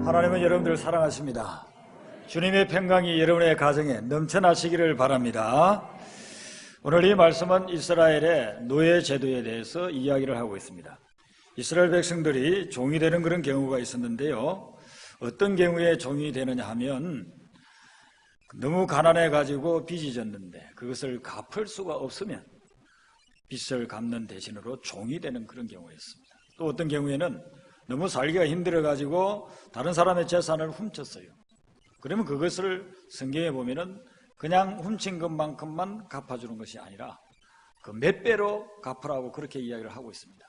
하나님은 여러분들을 사랑하십니다. 주님의 평강이 여러분의 가정에 넘쳐나시기를 바랍니다. 오늘 이 말씀은 이스라엘의 노예 제도에 대해서 이야기를 하고 있습니다. 이스라엘 백성들이 종이 되는 그런 경우가 있었는데요. 어떤 경우에 종이 되느냐 하면 너무 가난해가지고 빚이 졌는데 그것을 갚을 수가 없으면 빚을 갚는 대신으로 종이 되는 그런 경우였습니다. 또 어떤 경우에는 너무 살기가 힘들어가지고 다른 사람의 재산을 훔쳤어요. 그러면 그것을 성경에 보면은 그냥 훔친 것만큼만 갚아주는 것이 아니라 그 몇 배로 갚으라고 그렇게 이야기를 하고 있습니다.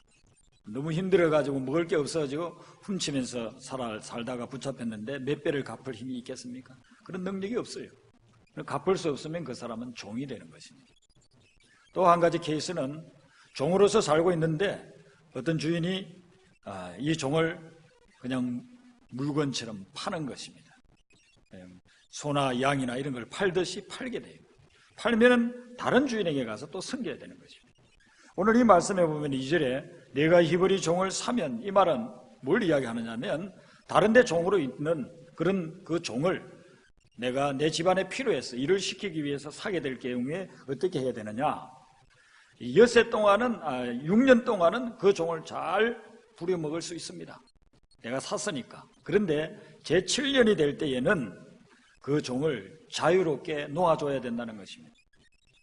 너무 힘들어가지고 먹을 게 없어가지고 훔치면서 살다가 붙잡혔는데 몇 배를 갚을 힘이 있겠습니까? 그런 능력이 없어요. 갚을 수 없으면 그 사람은 종이 되는 것입니다. 또 한 가지 케이스는 종으로서 살고 있는데 어떤 주인이 이 종을 그냥 물건처럼 파는 것입니다. 소나 양이나 이런 걸 팔듯이 팔게 돼요. 팔면은 다른 주인에게 가서 또 섬겨야 되는 것입니다. 오늘 이 말씀에 보면 2절에 내가 히브리 종을 사면, 이 말은 뭘 이야기하느냐면 다른 데 종으로 있는 그런 그 종을 내가 내 집안에 필요해서 일을 시키기 위해서 사게 될 경우에 어떻게 해야 되느냐, 6년 동안은 그 종을 잘 부려먹을 수 있습니다. 내가 샀으니까. 그런데 제 7년이 될 때에는 그 종을 자유롭게 놓아줘야 된다는 것입니다.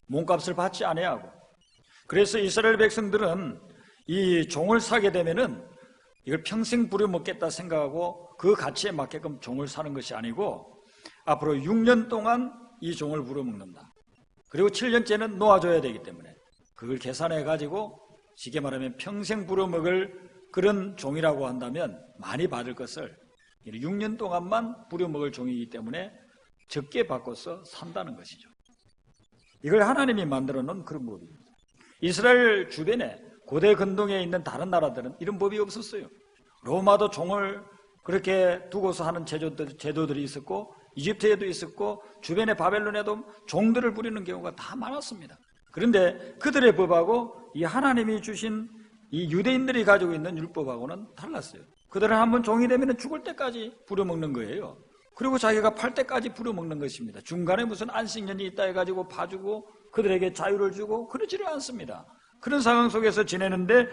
몸값을 받지 아니하고. 그래서 이스라엘 백성들은 이 종을 사게 되면은 이걸 평생 부려먹겠다 생각하고 그 가치에 맞게끔 종을 사는 것이 아니고 앞으로 6년 동안 이 종을 부려먹는다. 그리고 7년째는 놓아줘야 되기 때문에 그걸 계산해 가지고 쉽게 말하면 평생 부려먹을 그런 종이라고 한다면 많이 받을 것을 6년 동안만 부려먹을 종이기 때문에 적게 바꿔서 산다는 것이죠. 이걸 하나님이 만들어 놓은 그런 법입니다. 이스라엘 주변에 고대 근동에 있는 다른 나라들은 이런 법이 없었어요. 로마도 종을 그렇게 두고서 하는 제도들이 있었고 이집트에도 있었고 주변의 바벨론에도 종들을 부리는 경우가 다 많았습니다. 그런데 그들의 법하고 이 하나님이 주신 이 유대인들이 가지고 있는 율법하고는 달랐어요. 그들은 한번 종이 되면 죽을 때까지 부려먹는 거예요. 그리고 자기가 팔 때까지 부려먹는 것입니다. 중간에 무슨 안식년이 있다 해가지고 봐주고 그들에게 자유를 주고 그러지를 않습니다. 그런 상황 속에서 지내는데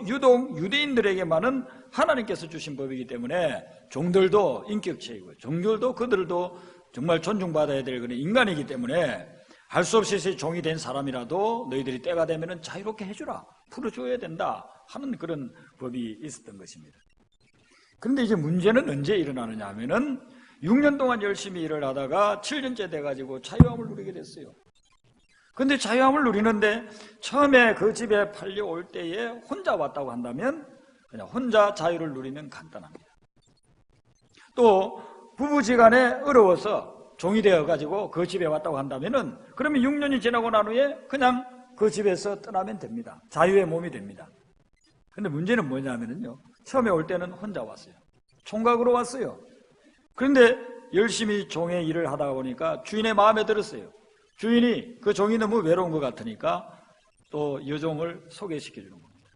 유독 유대인들에게만은 하나님께서 주신 법이기 때문에 종들도 인격체이고 종들도 그들도 정말 존중받아야 될 그런 인간이기 때문에 할 수 없이 종이 된 사람이라도 너희들이 때가 되면 자유롭게 해주라, 풀어줘야 된다 하는 그런 법이 있었던 것입니다. 그런데 이제 문제는 언제 일어나느냐 하면은 6년 동안 열심히 일을 하다가 7년째 돼가지고 자유함을 누리게 됐어요. 그런데 자유함을 누리는데 처음에 그 집에 팔려올 때에 혼자 왔다고 한다면 그냥 혼자 자유를 누리면 간단합니다. 또 부부지간에 어려워서 종이 되어가지고 그 집에 왔다고 한다면은 그러면 6년이 지나고 난 후에 그냥 그 집에서 떠나면 됩니다. 자유의 몸이 됩니다. 근데 문제는 뭐냐면요, 처음에 올 때는 혼자 왔어요. 총각으로 왔어요. 그런데 열심히 종의 일을 하다 보니까 주인의 마음에 들었어요. 주인이 그 종이 너무 외로운 것 같으니까 또 여종을 소개시켜 주는 겁니다.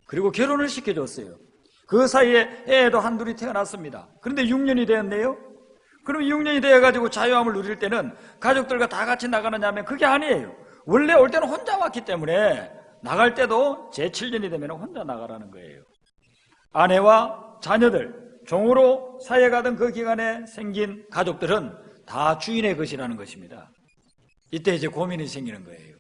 그리고 결혼을 시켜줬어요. 그 사이에 애도 한둘이 태어났습니다. 그런데 6년이 되었네요. 그럼 6년이 되어가지고 자유함을 누릴 때는 가족들과 다 같이 나가느냐 하면 그게 아니에요. 원래 올 때는 혼자 왔기 때문에 나갈 때도 제 7년이 되면 혼자 나가라는 거예요. 아내와 자녀들, 종으로 사역하던 그 기간에 생긴 가족들은 다 주인의 것이라는 것입니다. 이때 이제 고민이 생기는 거예요.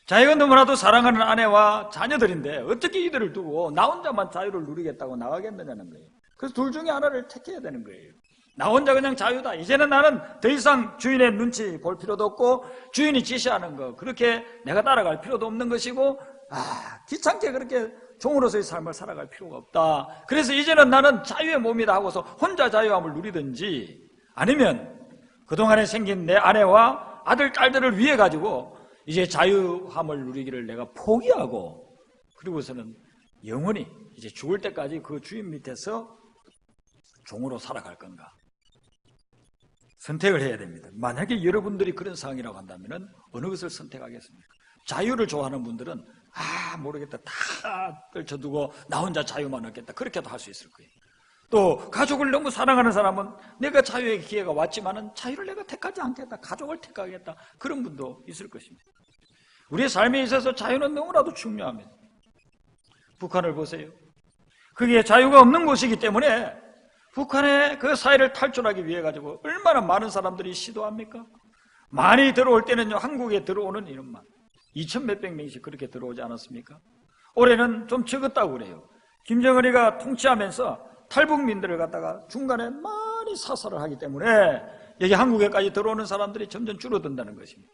자기가 너무나도 사랑하는 아내와 자녀들인데 어떻게 이들을 두고 나 혼자만 자유를 누리겠다고 나가겠느냐는 거예요. 그래서 둘 중에 하나를 택해야 되는 거예요. 나 혼자 그냥 자유다. 이제는 나는 더 이상 주인의 눈치 볼 필요도 없고 주인이 지시하는 거 그렇게 내가 따라갈 필요도 없는 것이고 귀찮게 그렇게 종으로서의 삶을 살아갈 필요가 없다. 그래서 이제는 나는 자유의 몸이다 하고서 혼자 자유함을 누리든지 아니면 그동안에 생긴 내 아내와 아들, 딸들을 위해 가지고 이제 자유함을 누리기를 내가 포기하고 그리고서는 영원히 이제 죽을 때까지 그 주인 밑에서 종으로 살아갈 건가? 선택을 해야 됩니다. 만약에 여러분들이 그런 상황이라고 한다면 어느 것을 선택하겠습니까? 자유를 좋아하는 분들은 모르겠다 다 떨쳐두고 나 혼자 자유만 얻겠다 그렇게도 할 수 있을 거예요. 또 가족을 너무 사랑하는 사람은 내가 자유의 기회가 왔지만은 자유를 내가 택하지 않겠다, 가족을 택하겠다, 그런 분도 있을 것입니다. 우리의 삶에 있어서 자유는 너무나도 중요합니다. 북한을 보세요. 그게 자유가 없는 곳이기 때문에 북한의 그 사회를 탈출하기 위해 가지고 얼마나 많은 사람들이 시도합니까? 많이 들어올 때는요, 한국에 들어오는 인원만 2천 몇백 명씩 그렇게 들어오지 않았습니까? 올해는 좀 적었다고 그래요. 김정은이가 통치하면서 탈북민들을 갖다가 중간에 많이 사살을 하기 때문에 여기 한국에까지 들어오는 사람들이 점점 줄어든다는 것입니다.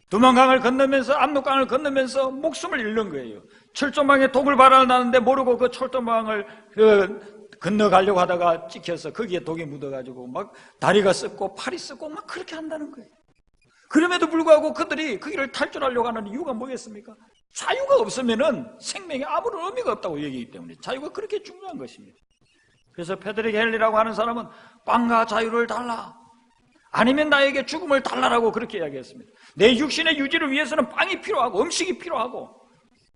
두만강을 건너면서, 압록강을 건너면서 목숨을 잃는 거예요. 철조망에 독을 발하는데 모르고 그 철조망을 건너가려고 하다가 찍혀서 거기에 독이 묻어가지고 막 다리가 썩고 팔이 썩고 막 그렇게 한다는 거예요. 그럼에도 불구하고 그들이 그 길을 탈출하려고 하는 이유가 뭐겠습니까? 자유가 없으면은 생명에 아무런 의미가 없다고 얘기하기 때문에 자유가 그렇게 중요한 것입니다. 그래서 페드릭 헨리라고 하는 사람은 빵과 자유를 달라, 아니면 나에게 죽음을 달라라고 그렇게 이야기했습니다. 내 육신의 유지를 위해서는 빵이 필요하고 음식이 필요하고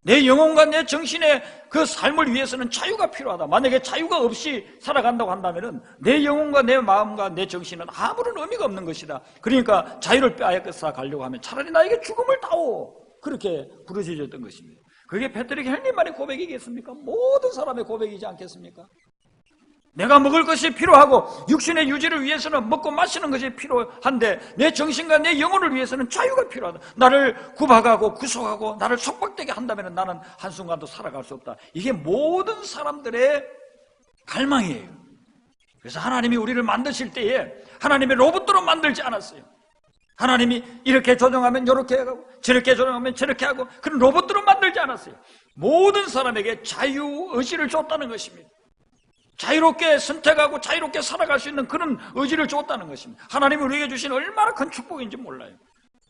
내 영혼과 내 정신의 그 삶을 위해서는 자유가 필요하다. 만약에 자유가 없이 살아간다고 한다면 내 영혼과 내 마음과 내 정신은 아무런 의미가 없는 것이다. 그러니까 자유를 빼앗아 가려고 하면 차라리 나에게 죽음을 다오, 그렇게 부르짖었던 것입니다. 그게 패트릭 헨리만의 고백이겠습니까? 모든 사람의 고백이지 않겠습니까? 내가 먹을 것이 필요하고 육신의 유지를 위해서는 먹고 마시는 것이 필요한데 내 정신과 내 영혼을 위해서는 자유가 필요하다. 나를 구박하고 구속하고 나를 속박되게 한다면 나는 한순간도 살아갈 수 없다. 이게 모든 사람들의 갈망이에요. 그래서 하나님이 우리를 만드실 때에 하나님의 로봇으로 만들지 않았어요. 하나님이 이렇게 조정하면 이렇게 하고 저렇게 조정하면 저렇게 하고 그런 로봇으로 만들지 않았어요. 모든 사람에게 자유의지를 줬다는 것입니다. 자유롭게 선택하고 자유롭게 살아갈 수 있는 그런 의지를 줬다는 것입니다. 하나님이 우리에게 주신 얼마나 큰 축복인지 몰라요.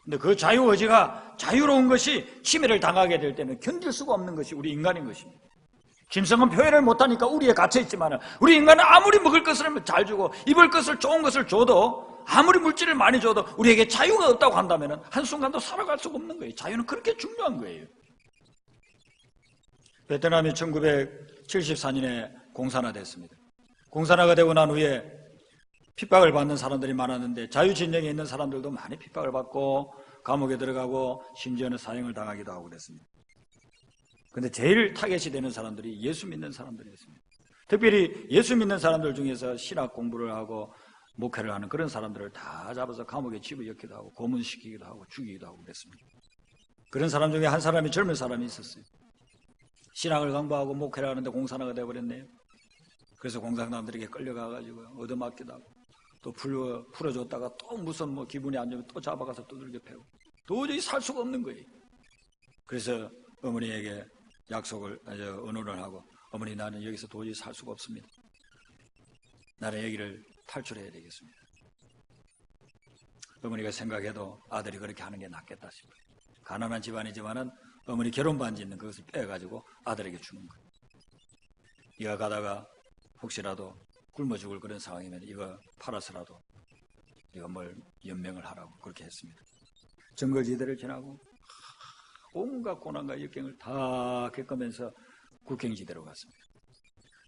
근데 그 자유의지가 자유로운 것이 침해를 당하게 될 때는 견딜 수가 없는 것이 우리 인간인 것입니다. 김성은 표현을 못하니까 우리에 갇혀있지만 우리 인간은 아무리 먹을 것을 잘 주고 입을 것을 좋은 것을 줘도 아무리 물질을 많이 줘도 우리에게 자유가 없다고 한다면 한순간도 살아갈 수가 없는 거예요. 자유는 그렇게 중요한 거예요. 베트남이 1974년에 공산화됐습니다. 공산화가 되고 난 후에 핍박을 받는 사람들이 많았는데 자유진영에 있는 사람들도 많이 핍박을 받고 감옥에 들어가고 심지어는 사형을 당하기도 하고 그랬습니다. 그런데 제일 타겟이 되는 사람들이 예수 믿는 사람들이었습니다. 특별히 예수 믿는 사람들 중에서 신학 공부를 하고 목회를 하는 그런 사람들을 다 잡아서 감옥에 집어넣기도 하고 고문시키기도 하고 죽이기도 하고 그랬습니다. 그런 사람 중에 한 사람이, 젊은 사람이 있었어요. 신학을 강구하고 목회를 하는데 공산화가 되어버렸네요. 그래서 공산당들에게 끌려가가지고 얻어맞기도 하고 또 풀어줬다가 또 무슨 기분이 안 좋으면 또 잡아가서 두들겨 패고 도저히 살 수가 없는 거예요. 그래서 어머니에게 언어를 하고, 어머니, 나는 여기서 도저히 살 수가 없습니다. 나는 여기를 탈출해야 되겠습니다. 어머니가 생각해도 아들이 그렇게 하는 게 낫겠다 싶어요. 가난한 집안이지만은 어머니 결혼 반지 있는 그것을 빼가지고 아들에게 주는 거예요. 네가 가다가 혹시라도 굶어 죽을 그런 상황이면 이거 팔아서라도 네가 뭘 연명을 하라고 그렇게 했습니다. 정글지대를 지나고 온갖 고난과 역경을 다 겪으면서 국경지대로 갔습니다.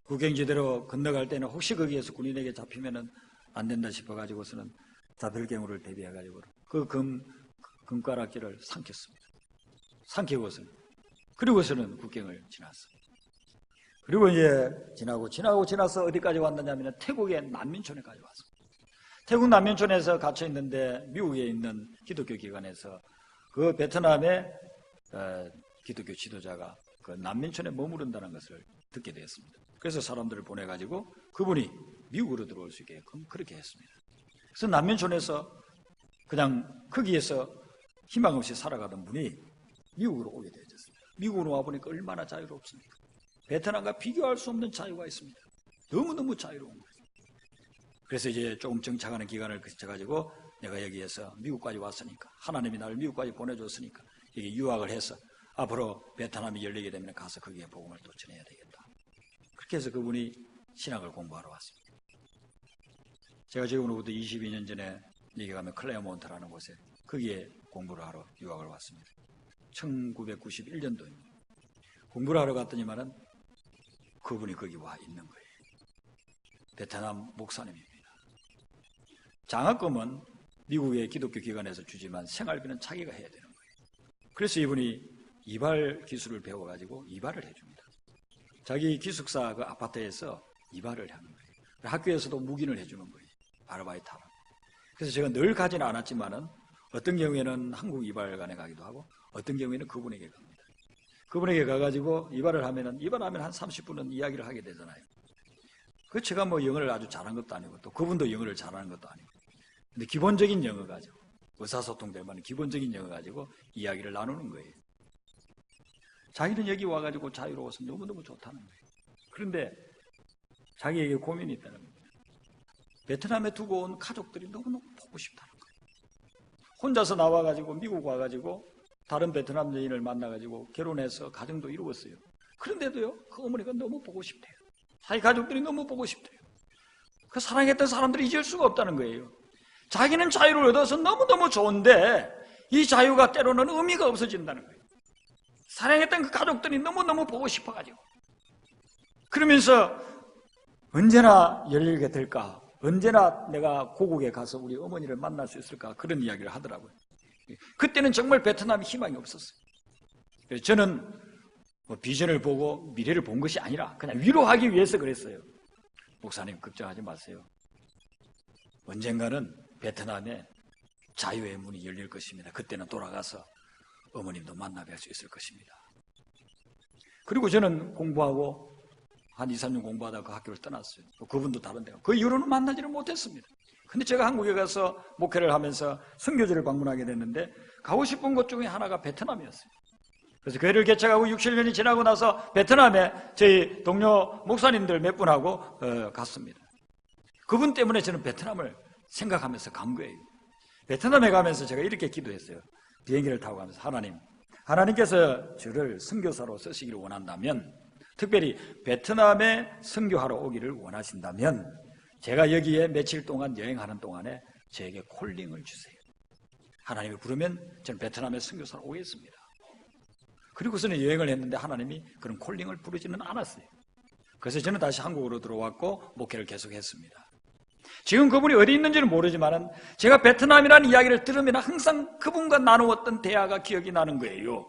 국경지대로 건너갈 때는 혹시 거기에서 군인에게 잡히면은 안 된다 싶어가지고서는 자들갱우를 대비해가지고 그 금가락지를 삼켰습니다. 삼키고서는, 그리고서는 국경을 지났습니다. 그리고 이제 지나서 어디까지 왔느냐면 태국의 난민촌에까지 왔습니다. 태국 난민촌에서 갇혀 있는데 미국에 있는 기독교 기관에서 그 베트남의 기독교 지도자가 그 난민촌에 머무른다는 것을 듣게 되었습니다. 그래서 사람들을 보내가지고 그분이 미국으로 들어올 수 있게끔 그렇게 했습니다. 그래서 난민촌에서 그냥 거기에서 희망 없이 살아가던 분이 미국으로 오게 되었습니다. 미국으로 와보니까 얼마나 자유롭습니까? 베트남과 비교할 수 없는 자유가 있습니다. 너무너무 자유로운 거예요. 그래서 이제 조금 정착하는 기간을 거쳐가지고 내가 여기에서 미국까지 왔으니까, 하나님이 나를 미국까지 보내줬으니까 여기 유학을 해서 앞으로 베트남이 열리게 되면 가서 거기에 복음을 또 전해야 되겠다. 그렇게 해서 그분이 신학을 공부하러 왔습니다. 제가 지금으로부터 22년 전에 여기 가면 클레어몬트라는 곳에 거기에 공부를 하러 유학을 왔습니다. 1991년도입니다. 공부를 하러 갔더니만은 그분이 거기 와 있는 거예요. 베트남 목사님입니다. 장학금은 미국의 기독교 기관에서 주지만 생활비는 자기가 해야 되는 거예요. 그래서 이분이 이발 기술을 배워가지고 이발을 해줍니다. 자기 기숙사 그 아파트에서 이발을 하는 거예요. 학교에서도 묵인을 해주는 거예요. 아르바이트 하라고. 그래서 제가 늘 가지는 않았지만은 어떤 경우에는 한국 이발관에 가기도 하고 어떤 경우에는 그분에게 갑니다. 그분에게 가가지고 이발을 하면은 이발하면 한 30분은 이야기를 하게 되잖아요. 그 제가 뭐 영어를 아주 잘한 것도 아니고 또 그분도 영어를 잘하는 것도 아니고 근데 기본적인 영어 가지고 의사소통 될 만한 기본적인 영어 가지고 이야기를 나누는 거예요. 자기는 여기 와가지고 자유로워서 너무너무 좋다는 거예요. 그런데 자기에게 고민이 있다는 겁니다. 베트남에 두고 온 가족들이 너무너무 보고 싶다는 거예요. 혼자서 나와가지고 미국 와가지고 다른 베트남 여인을 만나가지고 결혼해서 가정도 이루었어요. 그런데도요 그 어머니가 너무 보고 싶대요. 자기 가족들이 너무 보고 싶대요. 그 사랑했던 사람들이 잊을 수가 없다는 거예요. 자기는 자유를 얻어서 너무너무 좋은데 이 자유가 때로는 의미가 없어진다는 거예요. 사랑했던 그 가족들이 너무너무 보고 싶어가지고 그러면서 언제나 열리게 될까? 언제나 내가 고국에 가서 우리 어머니를 만날 수 있을까? 그런 이야기를 하더라고요. 그때는 정말 베트남에 희망이 없었어요. 그래서 저는 뭐 비전을 보고 미래를 본 것이 아니라 그냥 위로하기 위해서 그랬어요. 목사님 걱정하지 마세요. 언젠가는 베트남에 자유의 문이 열릴 것입니다. 그때는 돌아가서 어머님도 만나 뵐 수 있을 것입니다. 그리고 저는 공부하고 한 2, 3년 공부하다가 그 학교를 떠났어요. 그분도 다른 데가. 그 이후로는 만나지를 못했습니다. 근데 제가 한국에 가서 목회를 하면서 선교지를 방문하게 됐는데 가고 싶은 곳 중에 하나가 베트남이었어요. 그래서 교회를 개척하고 6, 7년이 지나고 나서 베트남에 저희 동료 목사님들 몇 분하고 갔습니다. 그분 때문에 저는 베트남을 생각하면서 간 거예요. 베트남에 가면서 제가 이렇게 기도했어요. 비행기를 타고 가면서 하나님께서 저를 선교사로 쓰시기를 원한다면 특별히 베트남에 선교하러 오기를 원하신다면 제가 여기에 며칠 동안 여행하는 동안에 저에게 콜링을 주세요. 하나님이 부르면 저는 베트남에 선교사로 오겠습니다. 그리고서는 여행을 했는데 하나님이 그런 콜링을 부르지는 않았어요. 그래서 저는 다시 한국으로 들어왔고 목회를 계속했습니다. 지금 그분이 어디 있는지는 모르지만 제가 베트남이라는 이야기를 들으면 항상 그분과 나누었던 대화가 기억이 나는 거예요.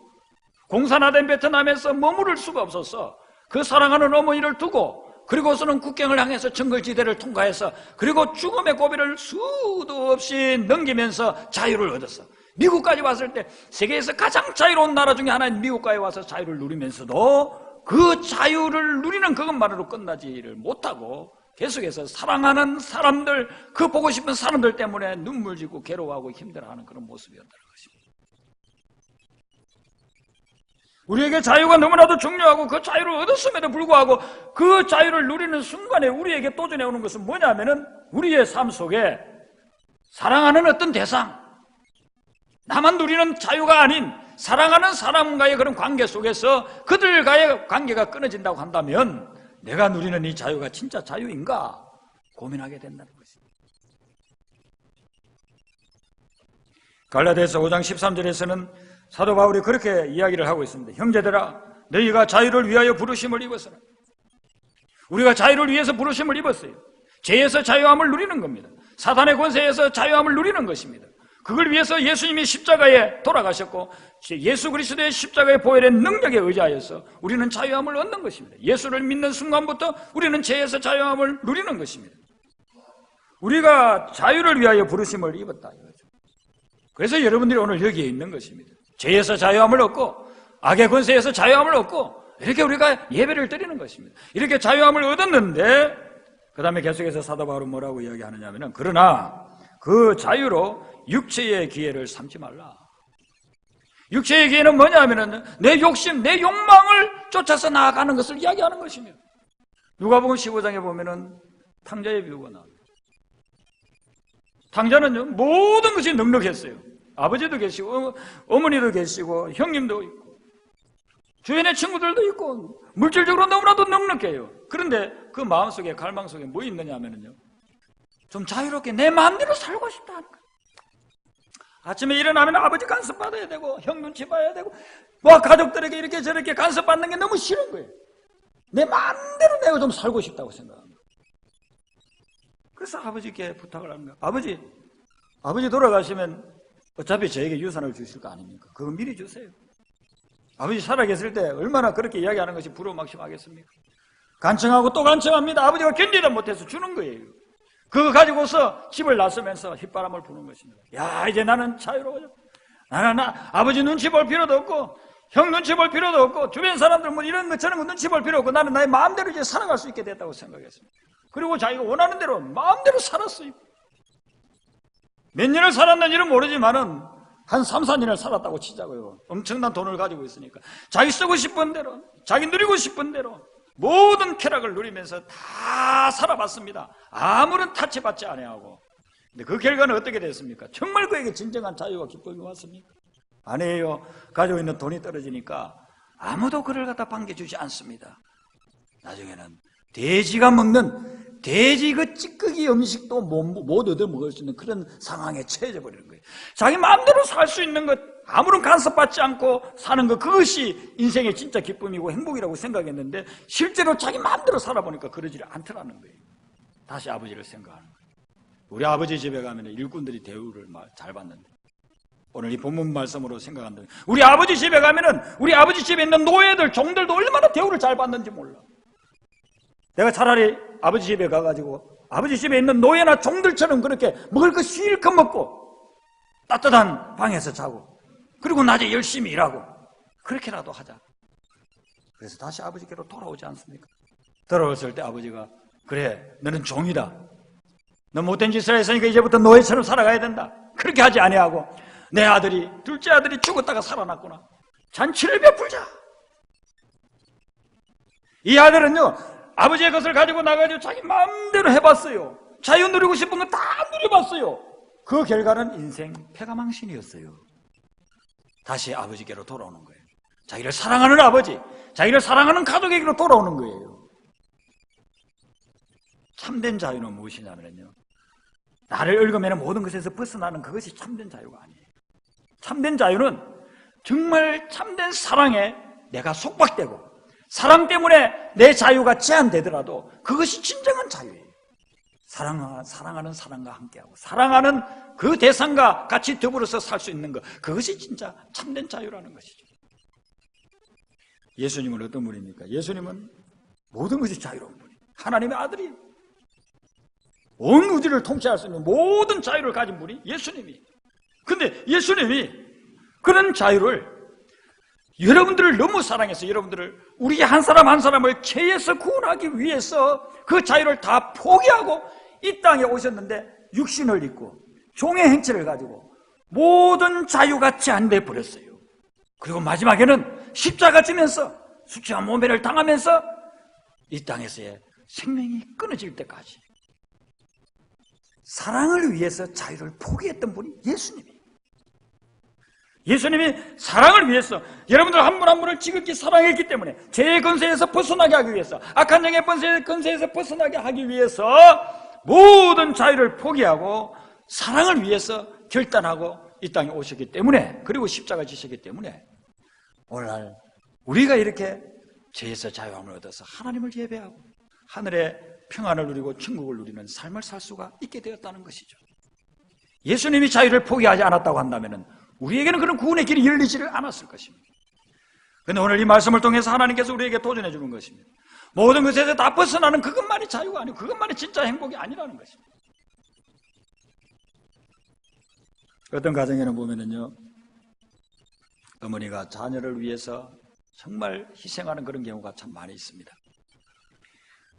공산화된 베트남에서 머무를 수가 없어서 그 사랑하는 어머니를 두고 그리고서는 국경을 향해서 정글지대를 통과해서 그리고 죽음의 고비를 수도 없이 넘기면서 자유를 얻었어. 미국까지 왔을 때 세계에서 가장 자유로운 나라 중에 하나인 미국까지 와서 자유를 누리면서도 그 자유를 누리는 그것만으로 끝나지를 못하고 계속해서 사랑하는 사람들, 그 보고 싶은 사람들 때문에 눈물 짓고 괴로워하고 힘들어하는 그런 모습이었다는 것입니다. 우리에게 자유가 너무나도 중요하고 그 자유를 얻었음에도 불구하고 그 자유를 누리는 순간에 우리에게 도전해 오는 것은 뭐냐면은 우리의 삶 속에 사랑하는 어떤 대상, 나만 누리는 자유가 아닌 사랑하는 사람과의 그런 관계 속에서 그들과의 관계가 끊어진다고 한다면 내가 누리는 이 자유가 진짜 자유인가 고민하게 된다는 것입니다. 갈라디아서 5장 13절에서는 사도 바울이 그렇게 이야기를 하고 있습니다. 형제들아 너희가 자유를 위하여 부르심을 입었으라. 우리가 자유를 위해서 부르심을 입었어요. 죄에서 자유함을 누리는 겁니다. 사탄의 권세에서 자유함을 누리는 것입니다. 그걸 위해서 예수님이 십자가에 돌아가셨고 예수 그리스도의 십자가의 보혈의 능력에 의지하여서 우리는 자유함을 얻는 것입니다. 예수를 믿는 순간부터 우리는 죄에서 자유함을 누리는 것입니다. 우리가 자유를 위하여 부르심을 입었다 이거죠. 그래서 여러분들이 오늘 여기에 있는 것입니다. 죄에서 자유함을 얻고 악의 권세에서 자유함을 얻고 이렇게 우리가 예배를 드리는 것입니다. 이렇게 자유함을 얻었는데 그 다음에 계속해서 사도 바울은 뭐라고 이야기하느냐 하면 그러나 그 자유로 육체의 기회를 삼지 말라. 육체의 기회는 뭐냐 하면 내 욕심, 내 욕망을 쫓아서 나아가는 것을 이야기하는 것입니다. 누가복음 15장에 보면은 탕자의 비유가 나옵니다. 탕자는요 모든 것이 넉넉했어요. 아버지도 계시고 어머니도 계시고 형님도 있고 주변의 친구들도 있고 물질적으로 너무나도 넉넉해요. 그런데 그 마음속에 갈망 속에 뭐 있느냐 하면요 좀 자유롭게 내 마음대로 살고 싶다 하는 거예요. 아침에 일어나면 아버지 간섭 받아야 되고 형 눈치 봐야 되고 뭐 가족들에게 이렇게 저렇게 간섭 받는 게 너무 싫은 거예요. 내 마음대로 내가 좀 살고 싶다고 생각합니다. 그래서 아버지께 부탁을 하는 거예요. 아버지 돌아가시면 어차피 저에게 유산을 주실 거 아닙니까? 그거 미리 주세요. 아버지 살아계실 때 얼마나 그렇게 이야기하는 것이 부러움막심하겠습니까? 간청하고 또 간청합니다. 아버지가 견디다 못해서 주는 거예요. 그거 가지고서 집을 나서면서 휘바람을 부는 것입니다. 야, 이제 나는 자유로워져. 나는 아버지 눈치 볼 필요도 없고 형 눈치 볼 필요도 없고 주변 사람들 뭐 이런 거 저런 거 눈치 볼 필요 없고 나는 나의 마음대로 이제 살아갈 수 있게 됐다고 생각했습니다. 그리고 자기가 원하는 대로 마음대로 살았어요. 몇 년을 살았는지는 모르지만은 한 3, 4년을 살았다고 치자고요. 엄청난 돈을 가지고 있으니까 자기 쓰고 싶은 대로, 자기 누리고 싶은 대로 모든 쾌락을 누리면서 다 살아봤습니다. 아무런 타치받지 아니하고. 근데 그 결과는 어떻게 됐습니까? 정말 그에게 진정한 자유와 기쁨이 왔습니까? 아니에요. 가지고 있는 돈이 떨어지니까 아무도 그를 갖다 반겨주지 않습니다. 나중에는 돼지가 먹는 돼지 그 찌꺼기 음식도 못 얻어 먹을 수 있는 그런 상황에 처해져 버리는 거예요. 자기 마음대로 살 수 있는 것, 아무런 간섭받지 않고 사는 것, 그것이 인생의 진짜 기쁨이고 행복이라고 생각했는데 실제로 자기 마음대로 살아보니까 그러지 않더라는 거예요. 다시 아버지를 생각하는 거예요. 우리 아버지 집에 가면 일꾼들이 대우를 잘 받는데 오늘 이 본문 말씀으로 생각한다. 우리 아버지 집에 가면은 우리 아버지 집에 있는 노예들, 종들도 얼마나 대우를 잘 받는지 몰라. 내가 차라리 아버지 집에 가가지고 아버지 집에 있는 노예나 종들처럼 그렇게 먹을 거 실컷 먹고 따뜻한 방에서 자고 그리고 낮에 열심히 일하고 그렇게라도 하자. 그래서 다시 아버지께로 돌아오지 않습니까? 돌아왔을 때 아버지가 그래 너는 종이다. 너 못된 짓을 했으니까 이제부터 노예처럼 살아가야 된다. 그렇게 하지 아니하고 내 아들이 둘째 아들이 죽었다가 살아났구나. 잔치를 베풀자. 이 아들은요 아버지의 것을 가지고 나가지고 자기 마음대로 해봤어요. 자유 누리고 싶은 거 다 누려봤어요. 그 결과는 인생 패가망신이었어요. 다시 아버지께로 돌아오는 거예요. 자기를 사랑하는 아버지, 자기를 사랑하는 가족에게로 돌아오는 거예요. 참된 자유는 무엇이냐면요 나를 얽으면 모든 것에서 벗어나는 그것이 참된 자유가 아니에요. 참된 자유는 정말 참된 사랑에 내가 속박되고 사랑 때문에 내 자유가 제한되더라도 그것이 진정한 자유예요. 사랑하는 사람과 함께하고 사랑하는 그 대상과 같이 더불어서 살 수 있는 것, 그것이 진짜 참된 자유라는 것이죠. 예수님은 어떤 분입니까? 예수님은 모든 것이 자유로운 분이에요. 하나님의 아들이에요. 온 우주를 통치할 수 있는 모든 자유를 가진 분이 예수님이에요. 근데 예수님이 그런 자유를 여러분들을 너무 사랑해서 여러분들을 우리 한 사람 한 사람을 죄에서 구원하기 위해서 그 자유를 다 포기하고 이 땅에 오셨는데 육신을 입고 종의 행체를 가지고 모든 자유가 제한돼 버렸어요. 그리고 마지막에는 십자가 지면서 수치와 모멸을 당하면서 이 땅에서의 생명이 끊어질 때까지 사랑을 위해서 자유를 포기했던 분이 예수님이에요. 예수님이 사랑을 위해서 여러분들 한 분 한 분을 지극히 사랑했기 때문에 죄의 권세에서 벗어나게 하기 위해서 악한 영의 권세에서 벗어나게 하기 위해서 모든 자유를 포기하고 사랑을 위해서 결단하고 이 땅에 오셨기 때문에 그리고 십자가 지셨기 때문에 오늘날 우리가 이렇게 죄에서 자유함을 얻어서 하나님을 예배하고 하늘의 평안을 누리고 천국을 누리는 삶을 살 수가 있게 되었다는 것이죠. 예수님이 자유를 포기하지 않았다고 한다면 우리에게는 그런 구원의 길이 열리지를 않았을 것입니다. 그런데 오늘 이 말씀을 통해서 하나님께서 우리에게 도전해 주는 것입니다. 모든 것에서 다 벗어나는 그것만이 자유가 아니고 그것만이 진짜 행복이 아니라는 것입니다. 어떤 가정에는 보면은요 어머니가 자녀를 위해서 정말 희생하는 그런 경우가 참 많이 있습니다.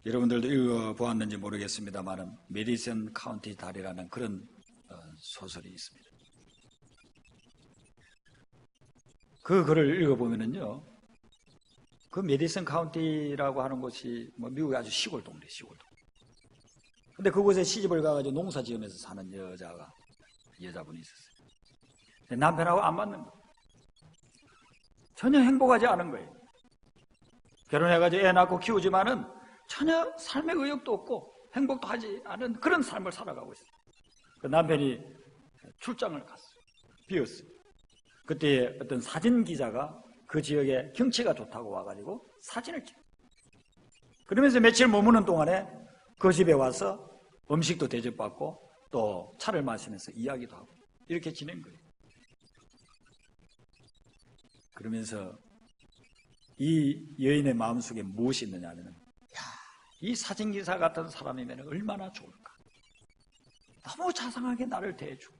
여러분들도 읽어보았는지 모르겠습니다만 메디슨 카운티 달이라는 그런 소설이 있습니다. 그 글을 읽어보면은요, 그 메디슨 카운티라고 하는 곳이 뭐 미국의 아주 시골 동네, 시골 동네. 근데 그곳에 시집을 가가지고 농사 지으면서 사는 여자분이 있었어요. 남편하고 안 맞는 거예요. 전혀 행복하지 않은 거예요. 결혼해가지고 애 낳고 키우지만은 전혀 삶의 의욕도 없고 행복도 하지 않은 그런 삶을 살아가고 있어요. 그 남편이 출장을 갔어요. 비었어요. 그때 어떤 사진 기자가 그 지역에 경치가 좋다고 와가지고 사진을 찍어요. 그러면서 며칠 머무는 동안에 그 집에 와서 음식도 대접받고 또 차를 마시면서 이야기도 하고 이렇게 지낸 거예요. 그러면서 이 여인의 마음속에 무엇이 있느냐 하면, 이 사진기사 같은 사람이면 얼마나 좋을까. 너무 자상하게 나를 대해주고.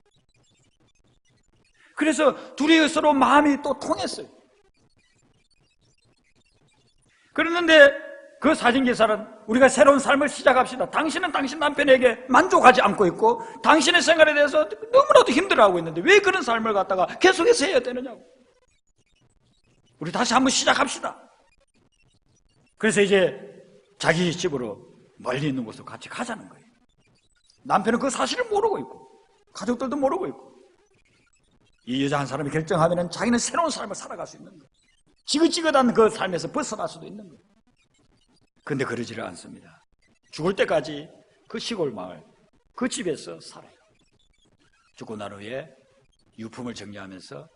그래서 둘이 서로 마음이 또 통했어요. 그랬는데 그 사진기사는 우리가 새로운 삶을 시작합시다. 당신은 당신 남편에게 만족하지 않고 있고 당신의 생활에 대해서 너무나도 힘들어하고 있는데 왜 그런 삶을 갖다가 계속해서 해야 되느냐고. 우리 다시 한번 시작합시다. 그래서 이제 자기 집으로 멀리 있는 곳으로 같이 가자는 거예요. 남편은 그 사실을 모르고 있고 가족들도 모르고 있고 이 여자 한 사람이 결정하면 자기는 새로운 삶을 살아갈 수 있는 거예요. 지긋지긋한 그 삶에서 벗어날 수도 있는 거예요. 그런데 그러지를 않습니다. 죽을 때까지 그 시골 마을 그 집에서 살아요. 죽고 난 후에 유품을 정리하면서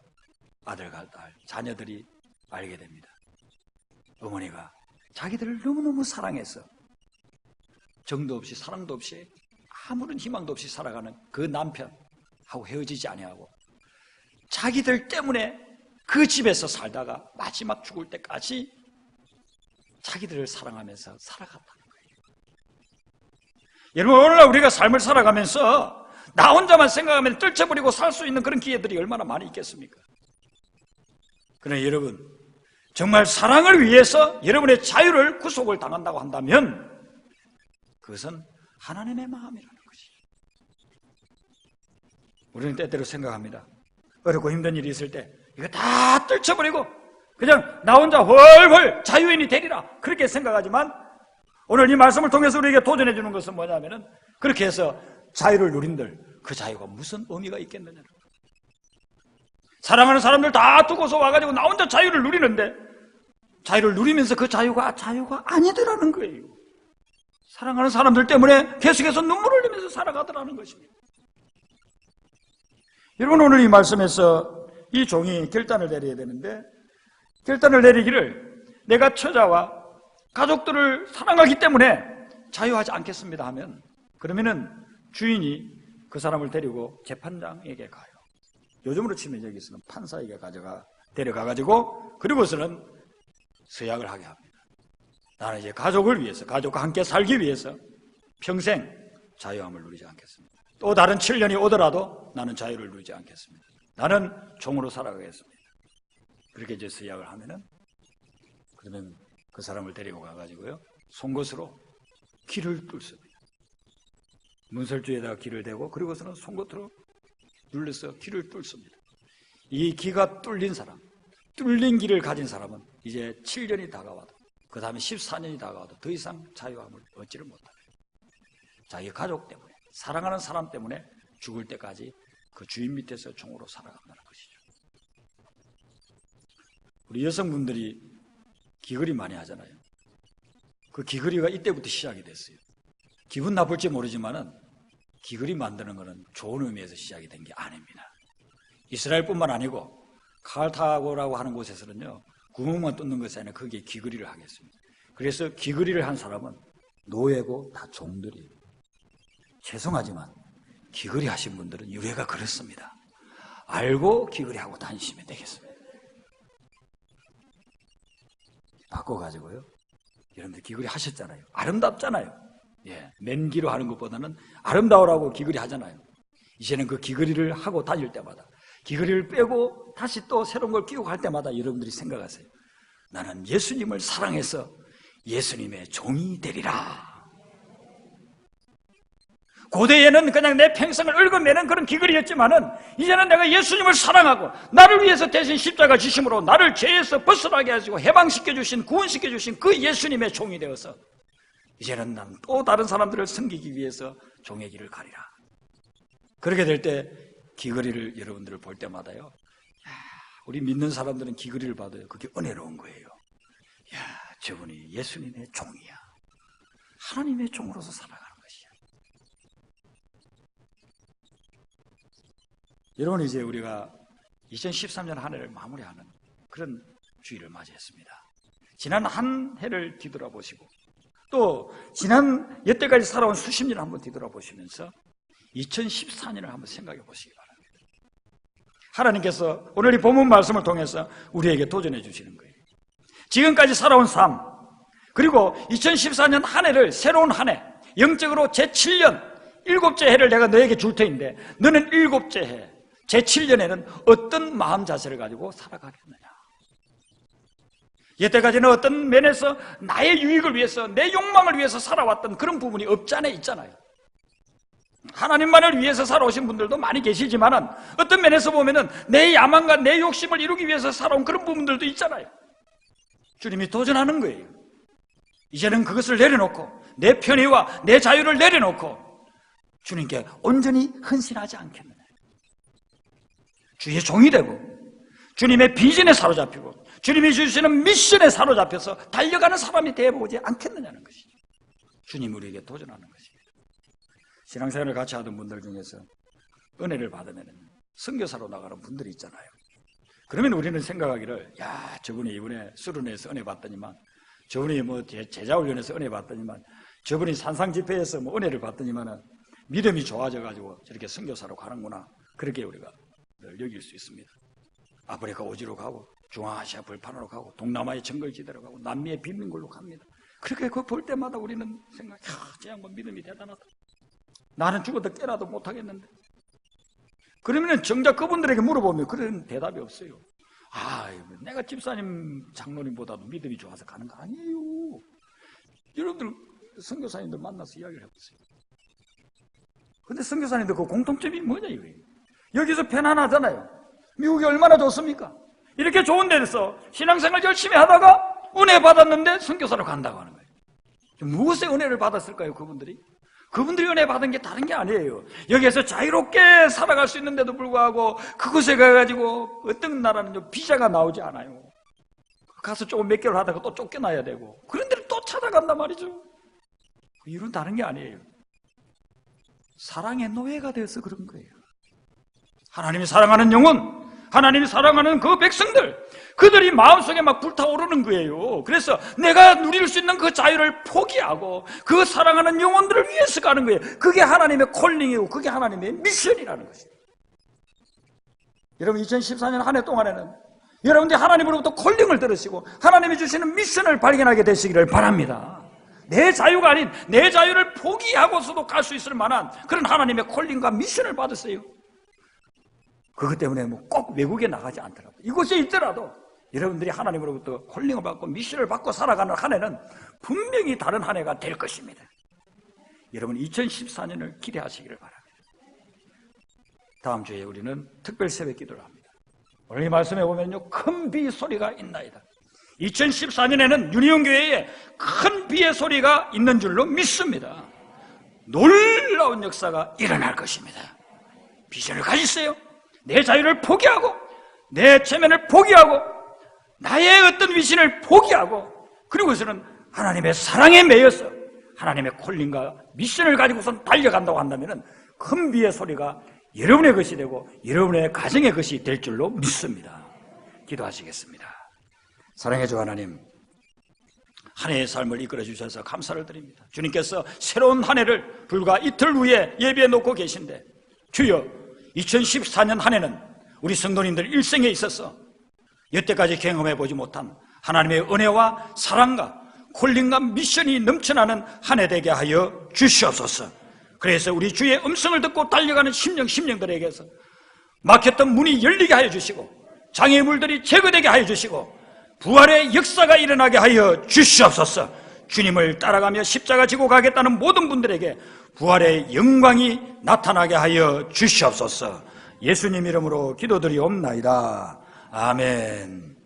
아들과 딸, 자녀들이 알게 됩니다. 어머니가 자기들을 너무너무 사랑해서 정도 없이 사랑도 없이 아무런 희망도 없이 살아가는 그 남편하고 헤어지지 아니하고 자기들 때문에 그 집에서 살다가 마지막 죽을 때까지 자기들을 사랑하면서 살아갔다는 거예요. 여러분, 오늘날 우리가 삶을 살아가면서 나 혼자만 생각하면 떨쳐버리고 살 수 있는 그런 기회들이 얼마나 많이 있겠습니까? 그러나 여러분, 정말 사랑을 위해서 여러분의 자유를 구속을 당한다고 한다면 그것은 하나님의 마음이라는 것이죠. 우리는 때때로 생각합니다. 어렵고 힘든 일이 있을 때 이거 다 떨쳐버리고 그냥 나 혼자 훨훨 자유인이 되리라 그렇게 생각하지만 오늘 이 말씀을 통해서 우리에게 도전해 주는 것은 뭐냐면은 그렇게 해서 자유를 누린들 그 자유가 무슨 의미가 있겠느냐. 사랑하는 사람들 다 두고서 와가지고 나 혼자 자유를 누리는데 자유를 누리면서 그 자유가 아니더라는 거예요. 사랑하는 사람들 때문에 계속해서 눈물을 흘리면서 살아가더라는 것입니다. 여러분, 오늘 이 말씀에서 이 종이 결단을 내려야 되는데 결단을 내리기를 내가 처자와 가족들을 사랑하기 때문에 자유하지 않겠습니다 하면 그러면은 주인이 그 사람을 데리고 재판장에게 가요. 요즘으로 치면 여기서는 판사에게 데려가가지고 그리고서는 서약을 하게 합니다. 나는 이제 가족을 위해서 가족과 함께 살기 위해서 평생 자유함을 누리지 않겠습니다. 또 다른 7년이 오더라도 나는 자유를 누리지 않겠습니다. 나는 종으로 살아가겠습니다. 그렇게 이제 서약을 하면은 그러면 그 사람을 데리고 가가지고요 송곳으로 길을 뚫습니다. 문설주에다가 길을 대고 그리고서는 송곳으로 눌러서 길을 뚫습니다. 이 기가 뚫린 사람, 뚫린 길을 가진 사람은 이제 7년이 다가와도 그 다음에 14년이 다가와도 더 이상 자유함을 얻지를 못합니다. 자기 가족 때문에 사랑하는 사람 때문에 죽을 때까지 그 주인 밑에서 종으로 살아간다는 것이죠. 우리 여성분들이 기거리 많이 하잖아요. 그 기거리가 이때부터 시작이 됐어요. 기분 나쁠지 모르지만은 기거리 만드는 것은 좋은 의미에서 시작이 된 게 아닙니다. 이스라엘뿐만 아니고 카르타고라고 하는 곳에서는요 구멍만 뚫는 것이 아니라 거기에 기거리를 하겠습니다. 그래서 기거리를 한 사람은 노예고 다 종들이에요. 죄송하지만 기거리 하신 분들은 유래가 그렇습니다. 알고 기거리하고 다니시면 되겠습니다. 바꿔가지고요. 여러분들 기거리 하셨잖아요. 아름답잖아요. 예, 맨기로 하는 것보다는 아름다우라고 기거리 하잖아요. 이제는 그 기거리를 하고 다닐 때마다 기거리를 빼고 다시 또 새로운 걸 끼고 갈 때마다 여러분들이 생각하세요. 나는 예수님을 사랑해서 예수님의 종이 되리라. 고대에는 그냥 내 평생을 얽어매는 그런 기거리였지만은 이제는 내가 예수님을 사랑하고 나를 위해서 대신 십자가 지심으로 나를 죄에서 벗어나게 하시고 해방시켜주신 구원시켜주신 그 예수님의 종이 되어서 이제는 난 또 다른 사람들을 섬기기 위해서 종의 길을 가리라. 그렇게 될 때 기거리를 여러분들을 볼 때마다요 우리 믿는 사람들은 기거리를 받아요. 그게 은혜로운 거예요. 야, 저분이 예수님의 종이야. 하나님의 종으로서 살아가는 것이야. 여러분, 이제 우리가 2013년 한 해를 마무리하는 그런 주일을 맞이했습니다. 지난 한 해를 뒤돌아보시고 또 지난 여태까지 살아온 수십 년을 한번 뒤돌아보시면서 2014년을 한번 생각해 보시기 바랍니다. 하나님께서 오늘 이 본문 말씀을 통해서 우리에게 도전해 주시는 거예요. 지금까지 살아온 삶, 그리고 2014년 한 해를, 새로운 한 해, 영적으로 제7년 7째 해를 내가 너에게 줄 터인데 너는 7째 해, 제7년에는 어떤 마음 자세를 가지고 살아가겠느냐. 여태까지는 어떤 면에서 나의 유익을 위해서, 내 욕망을 위해서 살아왔던 그런 부분이 없지 않아 있잖아요. 하나님만을 위해서 살아오신 분들도 많이 계시지만 어떤 면에서 보면은 내 야망과 내 욕심을 이루기 위해서 살아온 그런 부분들도 있잖아요. 주님이 도전하는 거예요. 이제는 그것을 내려놓고 내 편의와 내 자유를 내려놓고 주님께 온전히 헌신하지 않겠느냐. 주의 종이 되고 주님의 비전에 사로잡히고 주님이 주시는 미션에 사로잡혀서 달려가는 사람이 되어보지 않겠느냐는 것이죠. 주님 우리에게 도전하는 것입니다. 신앙생활을 같이 하던 분들 중에서 은혜를 받으면 선교사로 나가는 분들이 있잖아요. 그러면 우리는 생각하기를, 야, 저분이 이번에 수련회에서 은혜 받더니만, 저분이 뭐 제자훈련에서 은혜 받더니만, 저분이 산상집회에서 뭐 은혜를 받더니만 믿음이 좋아져가지고 저렇게 선교사로 가는구나. 그렇게 우리가 늘 여길 수 있습니다. 아프리카 오지로 가고 중앙아시아 벌판으로 가고 동남아의 정글지대로 가고 남미의 빈민굴로 갑니다. 그렇게 그거 볼 때마다 우리는 생각, 저 양반 믿음이 대단하다. 나는 죽어도 깨라도 못하겠는데. 그러면 정작 그분들에게 물어보면 그런 대답이 없어요. 아, 내가 집사님 장로님보다도 믿음이 좋아서 가는 거 아니에요. 여러분들 선교사님들 만나서 이야기를 해보세요. 근데 선교사님들 그 공통점이 뭐냐 이거예요. 여기서 편안하잖아요. 미국이 얼마나 좋습니까? 이렇게 좋은 데서 신앙생활 열심히 하다가 은혜 받았는데 선교사로 간다고 하는 거예요. 무엇의 은혜를 받았을까요, 그분들이? 그분들이 은혜 받은 게 다른 게 아니에요. 여기에서 자유롭게 살아갈 수 있는데도 불구하고 그곳에 가가지고 어떤 나라는 비자가 나오지 않아요. 가서 조금 몇 개월 하다가 또 쫓겨나야 되고 그런 데를 또 찾아간단 말이죠. 그 이유는 다른 게 아니에요. 사랑의 노예가 되어서 그런 거예요. 하나님이 사랑하는 영혼, 하나님이 사랑하는 그 백성들, 그들이 마음속에 막 불타오르는 거예요. 그래서 내가 누릴 수 있는 그 자유를 포기하고 그 사랑하는 영혼들을 위해서 가는 거예요. 그게 하나님의 콜링이고 그게 하나님의 미션이라는 것이에요. 여러분 2014년 한 해 동안에는 여러분들이 하나님으로부터 콜링을 들으시고 하나님이 주시는 미션을 발견하게 되시기를 바랍니다. 내 자유가 아닌 내 자유를 포기하고서도 갈 수 있을 만한 그런 하나님의 콜링과 미션을 받으세요. 그것 때문에 뭐 꼭 외국에 나가지 않더라도 이곳에 있더라도 여러분들이 하나님으로부터 콜링을 받고 미션을 받고 살아가는 한 해는 분명히 다른 한 해가 될 것입니다. 여러분 2014년을 기대하시기를 바랍니다. 다음 주에 우리는 특별 새벽 기도를 합니다. 오늘 이 말씀에 보면요, 큰 비 소리가 있나이다. 2014년에는 유니온교회에 큰 비의 소리가 있는 줄로 믿습니다. 놀라운 역사가 일어날 것입니다. 비전을 가지세요. 내 자유를 포기하고 내 체면을 포기하고 나의 어떤 위신을 포기하고 그리고서는 하나님의 사랑에 매여서 하나님의 콜링과 미션을 가지고선 달려간다고 한다면 큰 비의 소리가 여러분의 것이 되고 여러분의 가정의 것이 될 줄로 믿습니다. 기도하시겠습니다. 사랑해 주 하나님, 한 해의 삶을 이끌어 주셔서 감사를 드립니다. 주님께서 새로운 한 해를 불과 이틀 후에 예비해 놓고 계신데 주여, 2014년 한 해는 우리 성도님들 일생에 있어서 여태까지 경험해 보지 못한 하나님의 은혜와 사랑과 콜링과 미션이 넘쳐나는 한 해 되게 하여 주시옵소서. 그래서 우리 주의 음성을 듣고 달려가는 심령들에게서 막혔던 문이 열리게 하여 주시고 장애물들이 제거되게 하여 주시고 부활의 역사가 일어나게 하여 주시옵소서. 주님을 따라가며 십자가 지고 가겠다는 모든 분들에게 부활의 영광이 나타나게 하여 주시옵소서. 예수님 이름으로 기도드리옵나이다. 아멘.